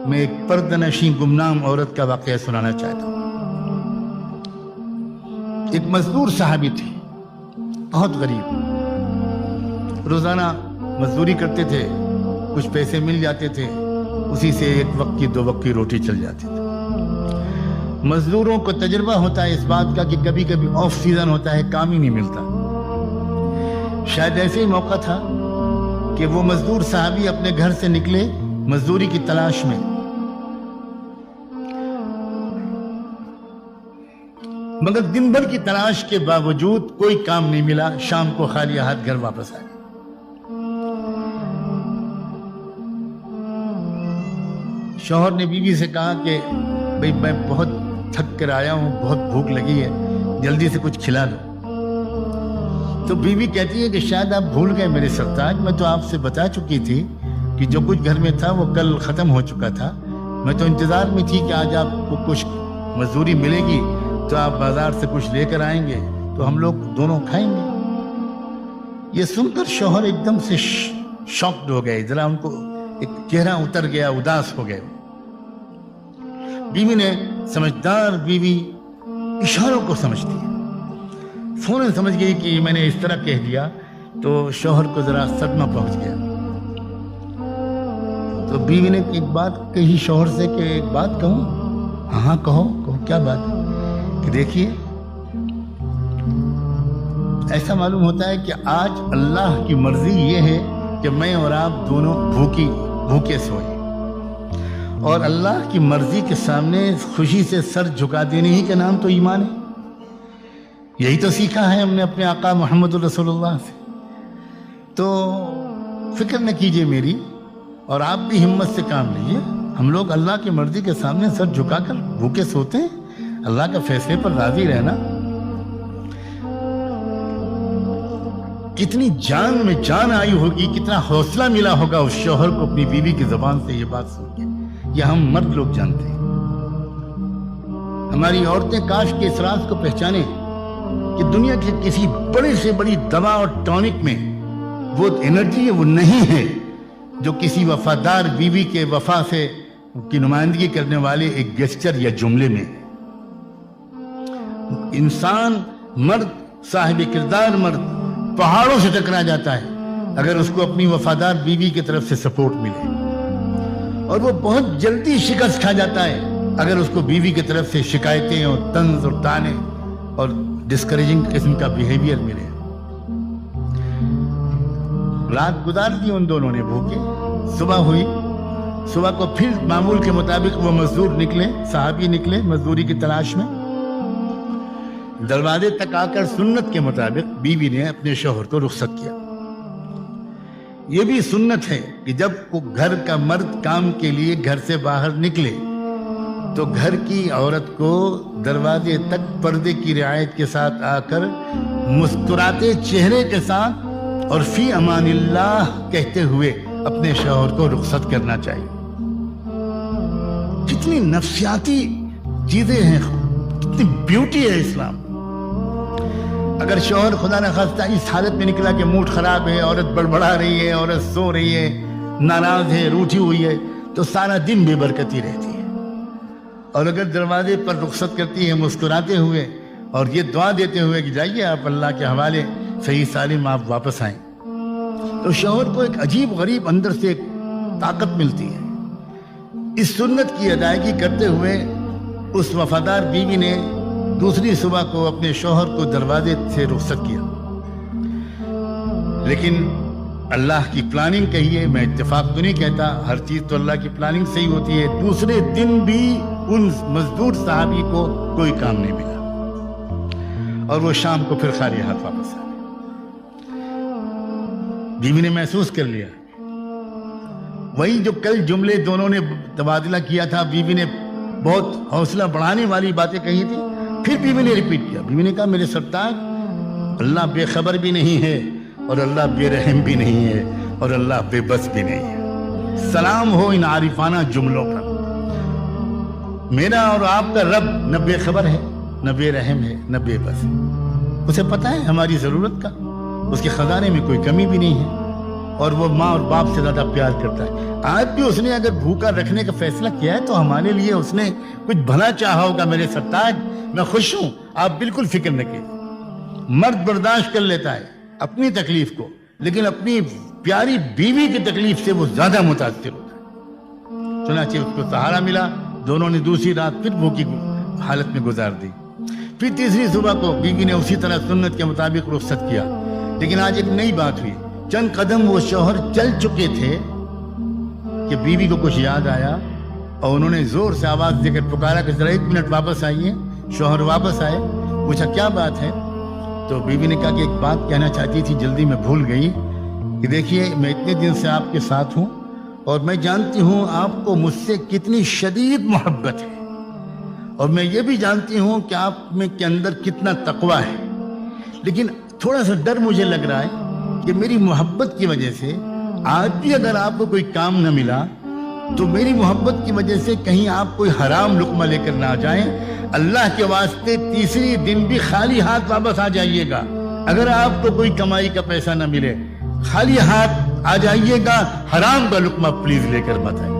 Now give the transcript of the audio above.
میں ایک پردہ نشین گمنام عورت کا واقعہ سنانا چاہتا ہوں۔ ایک مزدور صحابی تھی، بہت غریب، روزانہ مزدوری کرتے تھے، کچھ پیسے مل جاتے تھے، اسی سے ایک وقت کی 2 وقت کی روٹی چل جاتی تھی۔ مزدوروں کو تجربہ ہوتا ہے اس بات کا کہ کبھی کبھی آف سیزن ہوتا ہے، کام ہی نہیں ملتا۔ شاید ایسے ہی موقع تھا کہ وہ مزدور صحابی اپنے گھر سے نکلے مزدوری کی تلاش میں، مگر دن بھر کی تلاش کے باوجود کوئی کام نہیں ملا، شام کو خالی ہاتھ گھر واپس آئے۔ شوہر نے بیوی سے کہا کہ بھئی میں بہت تھک کر آیا ہوں، بہت بھوک لگی ہے، جلدی سے کچھ کھلا دو۔ تو بیوی کہتی ہے کہ شاید آپ بھول گئے میرے سرتاج، میں تو آپ سے بتا چکی تھی کہ جو کچھ گھر میں تھا وہ کل ختم ہو چکا تھا، میں تو انتظار میں تھی کہ آج آپ کو کچھ مزدوری ملے گی تو آپ بازار سے کچھ لے کر آئیں گے تو ہم لوگ دونوں کھائیں گے۔ یہ سن کر شوہر ایک دم سے شاکڈ ہو گئے، ذرا ان کو ایک چہرہ اتر گیا، اداس ہو گئے۔ بیوی نے، سمجھدار بیوی اشاروں کو سمجھتی ہے، فوراً سمجھ گئی کہ میں نے اس طرح کہہ دیا تو شوہر کو ذرا صدمہ پہنچ گیا۔ تو بیوی نے ایک بات کہی شوہر سے کہ ایک بات کہوں؟ ہاں کہو کیا بات؟ کہ دیکھیے، ایسا معلوم ہوتا ہے کہ آج اللہ کی مرضی یہ ہے کہ میں اور آپ دونوں بھوکے سوئیں، اور اللہ کی مرضی کے سامنے خوشی سے سر جھکا دینے ہی کا نام تو ایمان ہے۔ یہی تو سیکھا ہے ہم نے اپنے آقا محمد رسول اللہ سے۔ تو فکر نہ کیجئے میری، اور آپ بھی ہمت سے کام لیجئے۔ ہم لوگ اللہ کی مرضی کے سامنے سر جھکا کر بھوکے سوتے ہیں، اللہ کے فیصلے پر راضی رہنا۔ کتنی جان میں جان آئی ہوگی، کتنا حوصلہ ملا ہوگا اس شوہر کو اپنی بیوی کی زبان سے یہ بات سن کے۔ یہ ہم مرد لوگ جانتے ہیں۔ ہماری عورتیں کاش کے اس راز کو پہچانیں کہ دنیا کی کسی بڑے سے بڑی دوا اور ٹونک میں وہ انرجی ہے، وہ نہیں ہے جو کسی وفادار بیوی کے وفا سے کی نمائندگی کرنے والے ایک گیسچر یا جملے میں۔ انسان، مرد، صاحب کردار مرد پہاڑوں سے ٹکرا جاتا ہے اگر اس کو اپنی وفادار بیوی کی طرف سے سپورٹ ملے، اور وہ بہت جلدی شکست کھا جاتا ہے اگر اس کو بیوی کی طرف سے شکایتیں اور طنز اور طعنے اور ڈسکریجنگ قسم کا بیہیویئر ملے۔ رات گزار دی ان دونوں نے بھوکے، صبح ہوئی، صبح کو پھر معمول کے مطابق وہ مزدور نکلے، صحابی نکلے مزدوری کی تلاش میں۔ دروازے تک آ کر سنت کے مطابق بیوی نے اپنے شوہر کو رخصت کیا۔ یہ بھی سنت ہے کہ جب گھر کا مرد کام کے لیے گھر سے باہر نکلے تو گھر کی عورت کو دروازے تک پردے کی رعایت کے ساتھ آ کر مسکراتے چہرے کے ساتھ اور فی امان اللہ کہتے ہوئے اپنے شوہر کو رخصت کرنا چاہیے۔ کتنی نفسیاتی چیزیں ہیں، کتنی بیوٹی ہے اسلام۔ اگر شوہر خدا نخواستہ اس حالت میں نکلا کہ موڈ خراب ہے، عورت بڑبڑا رہی ہے، عورت سو رہی ہے، ناراض ہے، روٹھی ہوئی ہے، تو سارا دن بے برکتی رہتی ہے۔ اور اگر دروازے پر رخصت کرتی ہے مسکراتے ہوئے اور یہ دعا دیتے ہوئے کہ جائیے آپ اللہ کے حوالے، صحیح سالم آپ واپس آئیں، تو شوہر کو ایک عجیب غریب اندر سے ایک طاقت ملتی ہے۔ اس سنت کی ادائیگی کرتے ہوئے اس وفادار بیوی نے دوسری صبح کو اپنے شوہر کو دروازے سے رخصت کیا۔ لیکن اللہ کی پلاننگ کہیے، میں اتفاق تو نہیں کہتا، ہر چیز تو اللہ کی پلاننگ سے ہی ہوتی ہے۔ دوسرے دن بھی ان مزدور صحابی کو کوئی کام نہیں ملا اور وہ شام کو پھر خالی ہاتھ واپس آئے۔ بیوی نے محسوس کر لیا وہی جو کل جملے دونوں نے تبادلہ کیا تھا، بیوی نے بہت حوصلہ بڑھانے والی باتیں کہی تھی، پھر بیوی نے ریپیٹ کیا۔ بیوی نے کہا میرے سرتاج، اللہ بے خبر بھی نہیں ہے اور اللہ بے رحم بھی نہیں ہے اور اللہ بے بس بھی نہیں ہے۔ سلام ہو ان عارفانہ جملوں پر۔ میرا اور آپ کا رب نہ بے خبر ہے، نہ بے رحم ہے، نہ بے بس ہے۔ اسے پتہ ہے ہماری ضرورت کا، اس کے خزانے میں کوئی کمی بھی نہیں ہے۔ اور وہ ماں اور باپ سے زیادہ پیار کرتا ہے. آج بھی اس نے اگر بھوکا رکھنے کا فیصلہ کیا ہے تو ہمارے لیے اس نے کچھ بھلا چاہا ہوگا. میرے سرتاج میں خوش ہوں, آپ بالکل فکر نہ کیجیے. مرد برداشت کر لیتا ہے اپنی تکلیف کو, لیکن اپنی پیاری بیوی کی تکلیف سے وہ زیادہ متاثر ہوتا ہے. چنانچہ اس کو سہارا ملا, دونوں نے دوسری رات پھر بھوکی حالت میں گزار دی. پھر تیسری صبح کو بیوی نے اسی طرح سنت کے مطابق رخصت کیا. لیکن آج ایک نئی بات ہوئی. چند قدم وہ شوہر چل چکے تھے کہ بیوی کو کچھ یاد آیا اور انہوں نے زور سے آواز دے کر پکارا کہ ذرا 1 منٹ واپس آئیے. شوہر واپس آئے, پوچھا کیا بات ہے؟ تو بیوی نے کہا کہ ایک بات کہنا چاہتی تھی, جلدی میں بھول گئی. کہ دیکھیے میں اتنے دن سے آپ کے ساتھ ہوں اور میں جانتی ہوں آپ کو مجھ سے کتنی شدید محبت ہے, اور میں یہ بھی جانتی ہوں کہ آپ میں کے اندر کتنا تقویٰ ہے. لیکن تھوڑا سا ڈر مجھے لگ رہا ہے کہ میری محبت کی وجہ سے آج بھی اگر آپ کو کوئی کام نہ ملا تو میری محبت کی وجہ سے کہیں آپ کوئی حرام لقمہ لے کر نہ آ جائیں. اللہ کے واسطے تیسری دن بھی خالی ہاتھ واپس آ جائیے گا. اگر آپ کو کوئی کمائی کا پیسہ نہ ملے خالی ہاتھ آ جائیے گا, حرام کا لقمہ پلیز لے کر مت آئیے.